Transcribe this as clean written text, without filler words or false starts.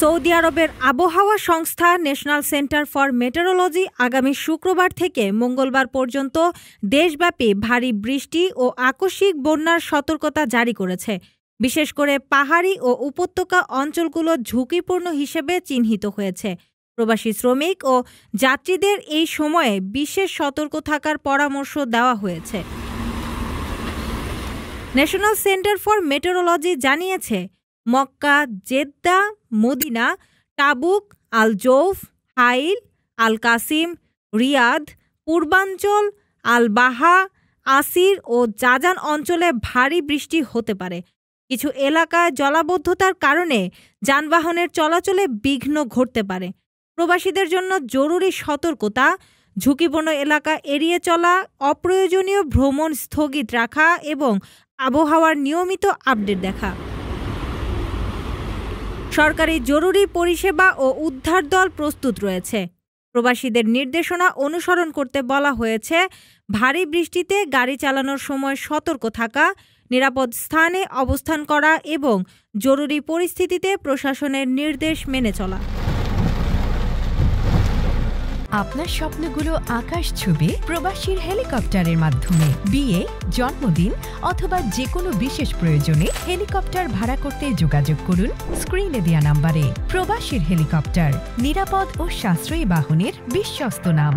Saudi আরবের আবহাওয়া সংস্থা ন্যাশনাল সেন্টার ফর মেটেরোলজি আগামী শুক্রবার থেকে মঙ্গলবার পর্যন্ত দেশব্যাপী ভারী বৃষ্টি ও আকস্মিক বন্যার সতর্কতা জারি করেছে। বিশেষ করে পাহাড়ি ও উপত্যকা অঞ্চলগুলো ঝুঁকিপূর্ণ হিসেবে চিহ্নিত হয়েছে। প্রবাসী শ্রমিক ও যাত্রীদের এই সময়ে বিশেষ সতর্ক থাকার পরামর্শ দেওয়া হয়েছে। ন্যাশনাল সেন্টার ফর মেটেরোলজি জানিয়েছে, মক্কা, জেদ্দা, মদিনা, টাবুক, আল জৌফ, হাইল, আল কাসিম, রিয়াদ, পূর্বাঞ্চল, আল বাহা, আসির ও জাজান অঞ্চলে ভারী বৃষ্টি হতে পারে। কিছু এলাকায় জলাবদ্ধতার কারণে যানবাহনের চলাচলে বিঘ্ন ঘটতে পারে। প্রবাসীদের জন্য জরুরি সতর্কতা: ঝুঁকিপূর্ণ এলাকা এড়িয়ে চলা, অপ্রয়োজনীয় ভ্রমণ স্থগিত রাখা এবং আবহাওয়ার নিয়মিত আপডেট দেখা। সরকারি জরুরি পরিষেবা ও উদ্ধার দল প্রস্তুত রয়েছে। প্রবাসীদের নির্দেশনা অনুসরণ করতে বলা হয়েছে। ভারী বৃষ্টিতে গাড়ি চালানোর সময় সতর্ক থাকা, নিরাপদ স্থানে অবস্থান করা এবং জরুরি পরিস্থিতিতে প্রশাসনের নির্দেশ মেনে চলা। আপনার স্বপ্নগুলো আকাশ ছুবে প্রবাসীর হেলিকপ্টারের মাধ্যমে। বিয়ে, জন্মদিন অথবা যে কোনো বিশেষ প্রয়োজনে হেলিকপ্টার ভাড়া করতে যোগাযোগ করুন স্ক্রিনে দেয়া নাম্বারে। প্রবাসীর হেলিকপ্টার, নিরাপদ ও সাশ্রয়ী বাহনের বিশ্বস্ত নাম।